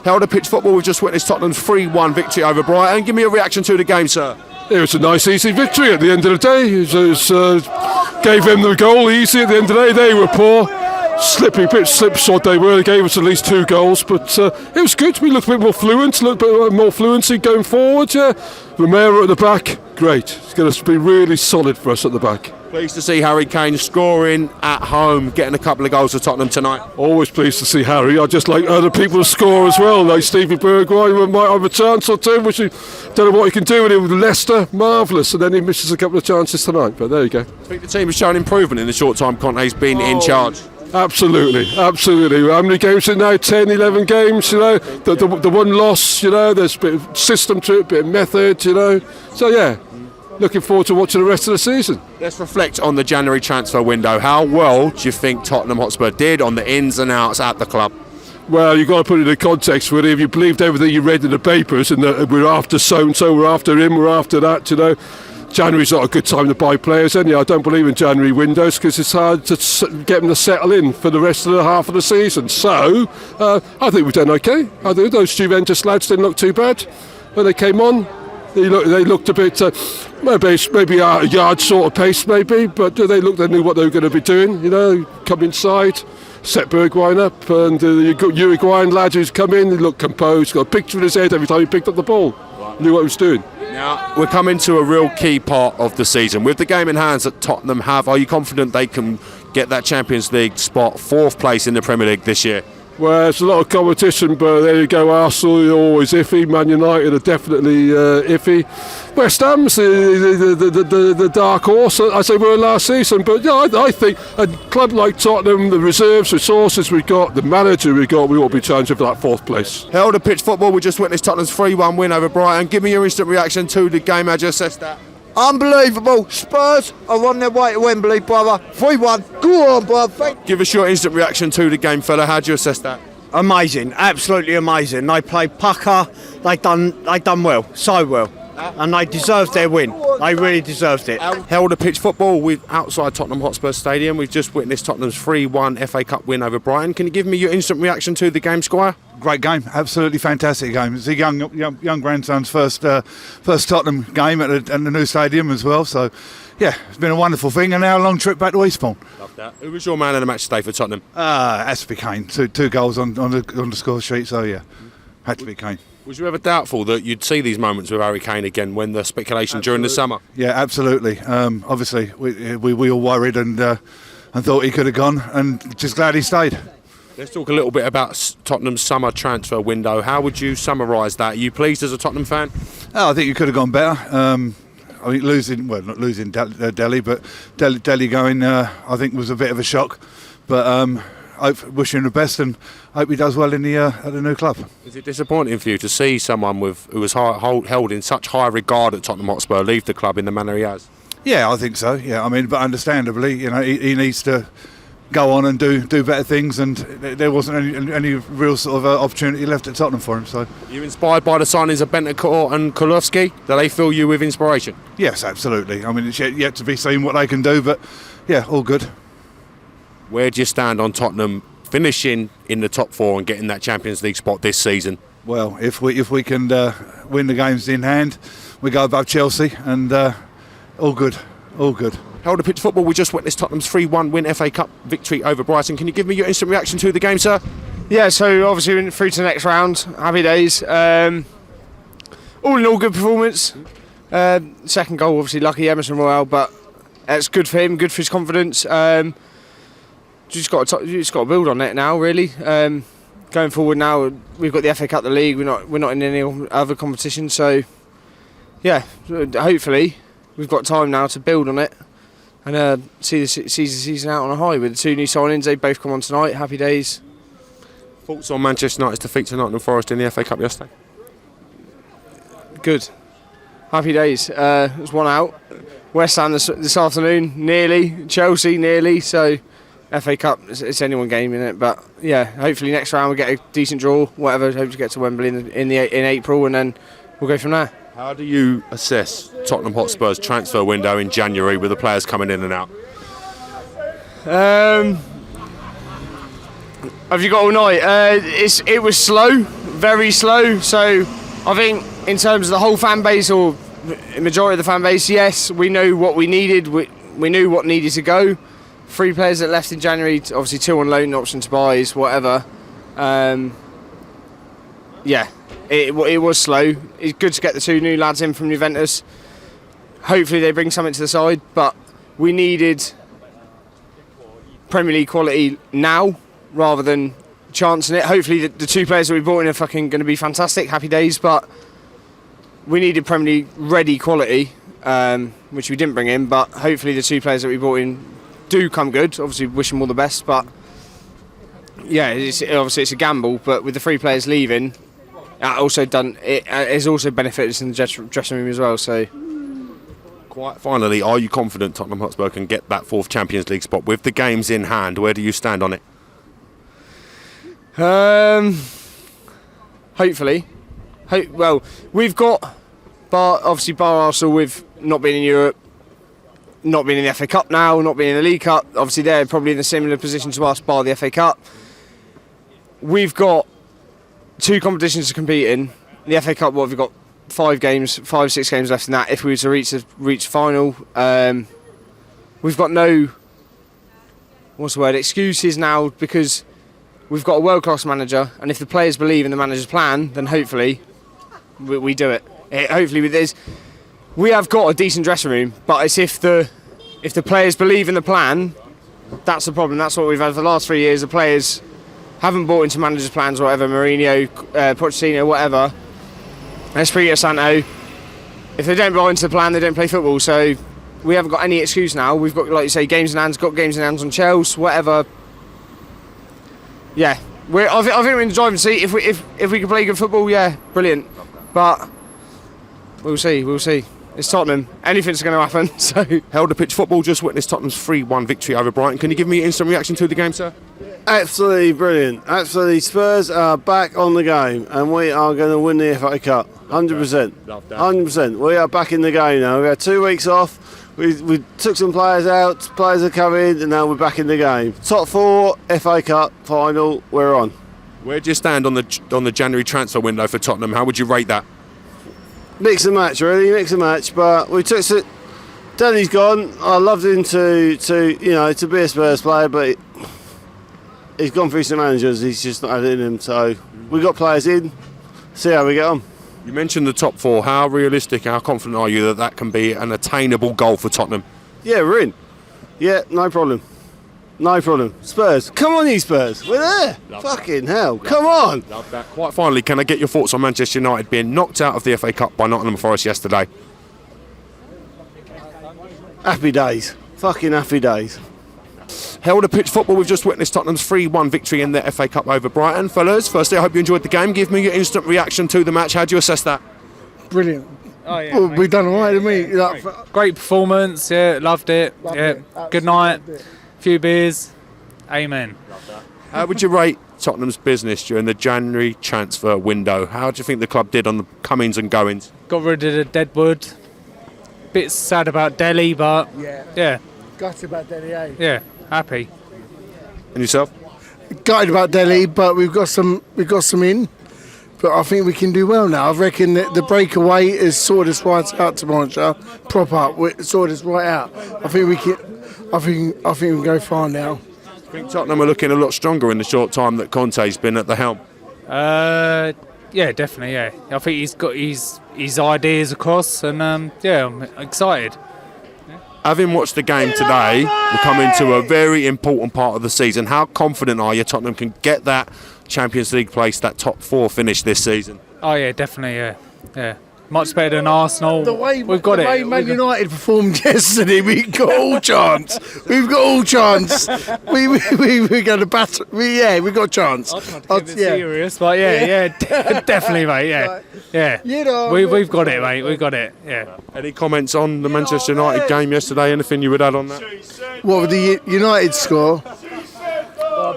Held a pitch football. We've just witnessed Tottenham's 3-1 victory over Brighton. Give me a reaction to the game, sir. It was a nice, easy victory at the end of the day. Gave them the goal easy at the end of the day. They were poor. Slippy pitch, slipshod they were. They gave us at least 2 goals, but it was good. We looked a bit more fluent, looked a bit more fluency going forward. Yeah, Romero at the back, great. It's going to be really solid for us at the back. Pleased to see Harry Kane scoring at home, getting a couple of goals for Tottenham tonight. Always pleased to see Harry. I just like other people to score as well, like Stevie Bergwijn might have a chance or two, which I don't know what he can do with it with Leicester. Marvellous, and then he misses a couple of chances tonight, but there you go. I think the team has shown improvement in the short time Conte's been in charge. Absolutely. How many games in now? 10, 11 games, you know. The one loss, you know, there's a bit of system to it, a bit of method, you know. So, yeah, looking forward to watching the rest of the season. Let's reflect on the January transfer window. How well do you think Tottenham Hotspur did on the ins and outs at the club? Well, you've got to put it in context with it. If you believed everything you read in the papers and that we're after so-and-so, we're after him, we're after that, you know, January's not a good time to buy players anyway. I don't believe in January windows because it's hard to get them to settle in for the rest of the half of the season. So, I think we've done okay. I think those Juventus lads didn't look too bad when they came on. They looked a bit, maybe a yard sort of pace maybe, but they knew what they were going to be doing, you know, come inside, set Bergwijn up, and the Uruguayan lad who's come in, he looked composed, got a picture in his head every time he picked up the ball, knew what he was doing. Now, we're coming to a real key part of the season. With the game in hands that Tottenham have, are you confident they can get that Champions League spot, 4th place in the Premier League this year? Well, there's a lot of competition, but there you go. Arsenal are always iffy. Man United are definitely iffy. West Ham's the dark horse, as they were last season. But yeah, I think a club like Tottenham, the reserves, resources we got, the manager we got, we ought to be challenging for that 4th place. Held a pitch football. We just witnessed Tottenham's 3-1 win over Brighton. Give me your instant reaction to the game. How do you assess that? Unbelievable. Spurs are on their way to Wembley, brother. 3-1. Go on, brother. Give us your instant reaction to the game, fella. How do you assess that? Amazing. Absolutely amazing. They played pucker. They done well. So well. And they deserved their win. They really deserved it. Held a pitch football with outside Tottenham Hotspur Stadium. We've just witnessed Tottenham's 3-1 FA Cup win over Brighton. Can you give me your instant reaction to the game, Squire? Great game, absolutely fantastic game. It's a young grandson's first Tottenham game at the new stadium as well. So, yeah, it's been a wonderful thing, and now a long trip back to Eastbourne. Love that. Who was your man of the match today for Tottenham? Has to be Kane. Two goals on the score sheet. So yeah, had to be Kane. Was you ever doubtful that you'd see these moments with Harry Kane again when the speculation during the summer? Yeah, absolutely. Obviously, we all worried and thought he could have gone, and just glad he stayed. Let's talk a little bit about Tottenham's summer transfer window. How would you summarise that? Are you pleased as a Tottenham fan? I think you could have gone better. I mean, not losing Delhi, but Delhi going, I think, was a bit of a shock. But I wish him the best and hope he does well in at the new club. Is it disappointing for you to see someone who was held in such high regard at Tottenham Hotspur leave the club in the manner he has? Yeah, I think so. Yeah, I mean, but understandably, you know, he needs to go on and do better things, and there wasn't any real sort of opportunity left at Tottenham for him. So, are you inspired by the signings of Bentancur and Kulowski? Do they fill you with inspiration? Yes, absolutely. I mean, it's yet to be seen what they can do, but yeah, all good. Where do you stand on Tottenham finishing in the top 4 and getting that Champions League spot this season? Well, if we can win the games in hand, we go above Chelsea, and all good. Held a pitch football. We just witnessed Tottenham's 3-1 win FA Cup victory over Brighton. Can you give me your instant reaction to the game, sir? Yeah, so obviously we're through to the next round. Happy days. All in all, good performance. Second goal, obviously lucky Emerson Royale, but it's good for him, good for his confidence. Just got to build on it now, really. Going forward now, we've got the FA Cup, the league. We're not in any other competition, so yeah, hopefully we've got time now to build on it and see the season out on a high with the 2 new signings. They both come on tonight. Happy days. Thoughts on Manchester United's defeat to Nottingham Forest in the FA Cup yesterday? Good. Happy days. There's one out. West Ham this afternoon, nearly. Chelsea, nearly. So FA Cup, it's anyone game in it. But yeah, hopefully next round we get a decent draw. Whatever. Hope to get to Wembley in April, and then we'll go from there. How do you assess Tottenham Hotspur's transfer window in January with the players coming in and out? Have you got all night? It was slow, very slow. So I think in terms of the whole fan base or majority of the fan base, yes, we know what we needed. We knew what needed to go. 3 players that left in January, obviously 2 on loan, option to buys, whatever. Yeah, it was slow. It's good to get the 2 new lads in from Juventus. Hopefully they bring something to the side, but we needed Premier League quality now rather than chancing it. Hopefully the 2 players that we brought in are fucking going to be fantastic, happy days, but we needed Premier League ready quality, which we didn't bring in, but hopefully the 2 players that we brought in do come good. Obviously wish them all the best, but yeah, obviously it's a gamble, but with the 3 players leaving, it has also benefited us in the dressing room as well. So Quite finally, are you confident Tottenham Hotspur can get that 4th Champions League spot with the games in hand? Where do you stand on it? Hopefully. Well, we've bar Arsenal with not being in Europe, not being in the FA Cup now, not being in the League Cup. Obviously they're probably in a similar position to us, bar the FA Cup. We've got 2 competitions to compete in. The FA Cup, what have we got? 5, 6 games left in that. If we were to reach final, we've got no excuses now, because we've got a world-class manager, and if the players believe in the manager's plan, then hopefully we do it. We have got a decent dressing room, but it's if the players believe in the plan, that's the problem. That's what we've had for the last 3 years. The players haven't bought into managers' plans, whatever, Mourinho, Pochettino, whatever. Espirito Santo. If they don't buy into the plan, they don't play football. So we haven't got any excuse now. We've got, like you say, games in hands. Got games in hands on Chelsea, whatever. Yeah, I think we're in the driving seat. If we can play good football, yeah, brilliant. But we'll see. It's Tottenham. Anything's going to happen. So Held the pitch football just witnessed Tottenham's 3-1 victory over Brighton. Can you give me an instant reaction to the game, sir? Absolutely brilliant. Absolutely, Spurs are back on the game, and we are going to win the FA Cup. 100%. 100%. We are back in the game now. We had 2 weeks off. We took some players out. Players are coming, and now we're back in the game. Top 4 FA Cup final. We're on. Where do you stand on the January transfer window for Tottenham? How would you rate that? Mix and match, really. Mix and match. But we took some. Danny's gone. I loved him to be a Spurs player, but he's gone through some managers. He's just not had it in him. So we got players in. See how we get on. You mentioned the top 4. How realistic, how confident are you that can be an attainable goal for Tottenham? Yeah, we're in. Yeah, no problem. No problem. Spurs. Come on, you Spurs. We're there. Fucking hell. Come on. Love that. Quite finally, can I get your thoughts on Manchester United being knocked out of the FA Cup by Nottingham Forest yesterday? Happy days. Fucking happy days. Held a pitch football. We've just witnessed Tottenham's 3-1 victory in the FA Cup over Brighton. Fellas, firstly, I hope you enjoyed the game. Give me your instant reaction to the match. How do you assess that? Brilliant. Oh yeah, Well, we've done all right, haven't we? great performance. Yeah, loved it. Good night. Few beers. Amen. How would you rate Tottenham's business during the January transfer window? How do you think the club did on the comings and goings? Got rid of the deadwood. Bit sad about Delhi, but yeah, Gutted about Delhi, eh? yeah, happy. And yourself? Gutted about Delhi, but we've got some in. But I think we can do well now. I reckon that the breakaway has sorted us right out tomorrow. Prop up, sorted us right out. I think we can. I think we can go far now. I think Tottenham are looking a lot stronger in the short time that Conte's been at the helm. Yeah, definitely. Yeah, I think he's got his ideas across, and yeah, I'm excited. Having watched the game today, we're coming to a very important part of the season. How confident are you Tottenham can get that Champions League place, that top 4 finish this season? Oh yeah, definitely. Yeah. Much better than Arsenal. We've got it. The way Man United performed yesterday, we've got all chance. We've got all chance. We're going to battle. We've got a chance. I'm trying to keep it serious, but yeah, definitely, mate. Yeah. You know, We've got it, mate. We've got it. Yeah. Any comments on the Manchester United game yesterday? Anything you would add on that? what would the United score?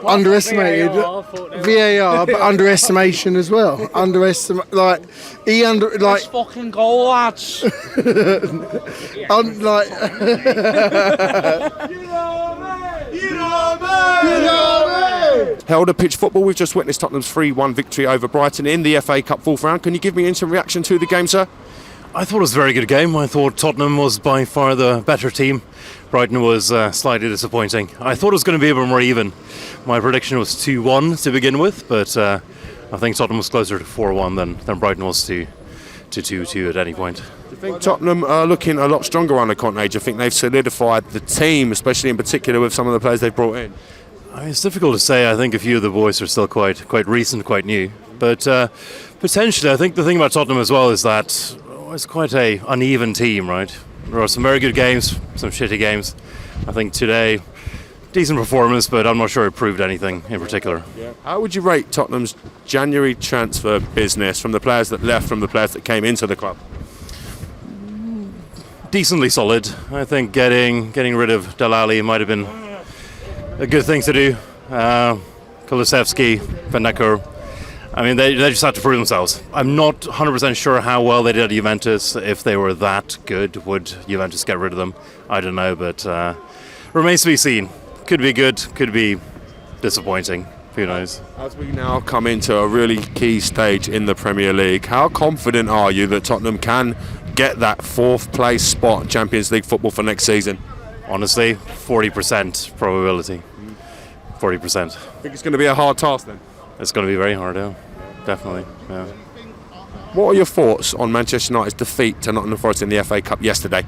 Underestimated VAR, but underestimation as well. Let's fucking go, lads. Like. Held a pitch football. We've just witnessed Tottenham's 3-1 victory over Brighton in the FA Cup fourth round. Can you give me an instant reaction to the game, sir? I thought it was a very good game. I thought Tottenham was by far the better team. Brighton was slightly disappointing. I thought it was going to be a bit more even. My prediction was 2-1 to begin with, but I think Tottenham was closer to 4-1 than Brighton was to 2-2 at any point. Do you think Tottenham are looking a lot stronger under Conte? Do you think they've solidified the team, especially in particular with some of the players they've brought in? I mean, it's difficult to say. I think a few of the boys are still quite recent, quite new. But potentially, I think the thing about Tottenham as well is that it's quite a uneven team, right? There are some very good games, some shitty games. I think today, decent performance, but I'm not sure it proved anything in particular. Yeah. How would you rate Tottenham's January transfer business from the players that left, from the players that came into the club? Decently solid. I think getting rid of Delali might have been a good thing to do. Kulusevski, Van Necker. I mean, they just had to prove themselves. I'm not 100% sure how well they did at Juventus. If they were that good, would Juventus get rid of them? I don't know, but remains to be seen. Could be good, could be disappointing. Who knows? As we now come into a really key stage in the Premier League, how confident are you that Tottenham can get that fourth place spot in Champions League football for next season? Honestly, 40% probability. 40%. I think it's going to be a hard task then. It's going to be very hard, yeah. Definitely, yeah. What are your thoughts on Manchester United's defeat to Nottingham Forest in the FA Cup yesterday?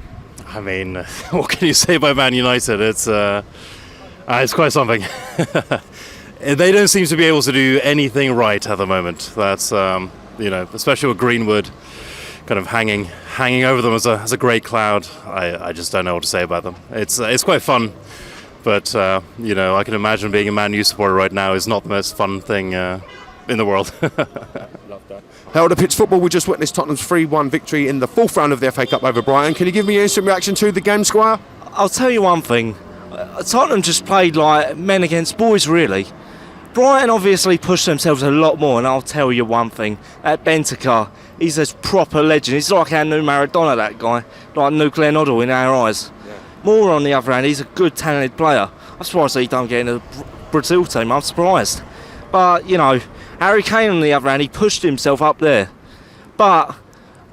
I mean, what can you say about Man United? It's quite something. They don't seem to be able to do anything right at the moment. That's especially with Greenwood kind of hanging over them as a great cloud. I just don't know what to say about them. It's quite fun. But, I can imagine being a Man U supporter right now is not the most fun thing in the world. Love that. Held a pitch football. We just witnessed Tottenham's 3-1 victory in the fourth round of the FA Cup over Brighton. Can you give me an instant reaction to the game, Squire? I'll tell you one thing. Tottenham just played like men against boys, really. Brighton obviously pushed themselves a lot more, and I'll tell you one thing. At Bentancur, he's a proper legend. He's like our new Maradona, that guy. Like nuclear noddle in our eyes. Moore, on the other hand, he's a good, talented player. I'm surprised he don't get in the Brazil team. I'm surprised. But, Harry Kane, on the other hand, he pushed himself up there. But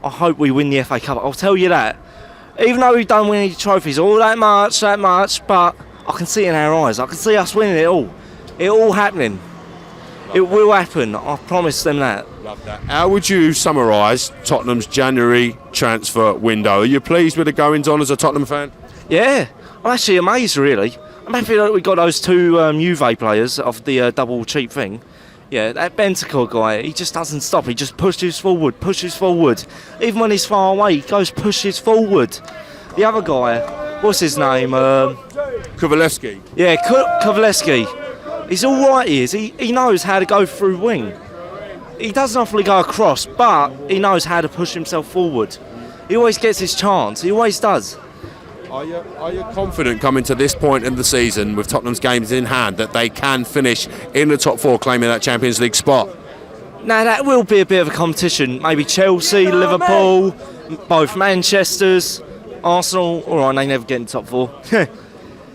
I hope we win the FA Cup. I'll tell you that. Even though we don't win any trophies all that much, but I can see it in our eyes. I can see us winning it all. It all happening. It will happen. I promise them that. Love that. How would you summarise Tottenham's January transfer window? Are you pleased with the goings-on as a Tottenham fan? Yeah, I'm actually amazed, really. I'm happy that we got those two Juve players off the double cheap thing. Yeah, that Bentancur guy, he just doesn't stop. He just pushes forward. Even when he's far away, he pushes forward. The other guy, what's his name? Kulusevski. Yeah, Kulusevski. He's all right, he is. He knows how to go through wing. He doesn't often go across, but he knows how to push himself forward. He always gets his chance. He always does. Are you confident coming to this point in the season with Tottenham's games in hand that they can finish in the top four claiming that Champions League spot? Now that will be a bit of a competition. Maybe Chelsea, Liverpool, both Manchester's, Arsenal. Alright, they never get in the top four.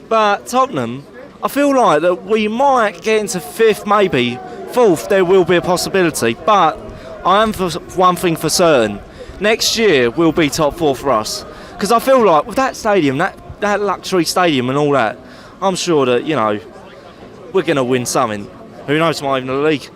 But Tottenham, I feel like that we might get into fifth, maybe fourth. There will be a possibility. But I am for one thing for certain. Next year will be top four for us. Because I feel like with that stadium, that luxury stadium and all that, I'm sure that, we're going to win something. Who knows, might even the league.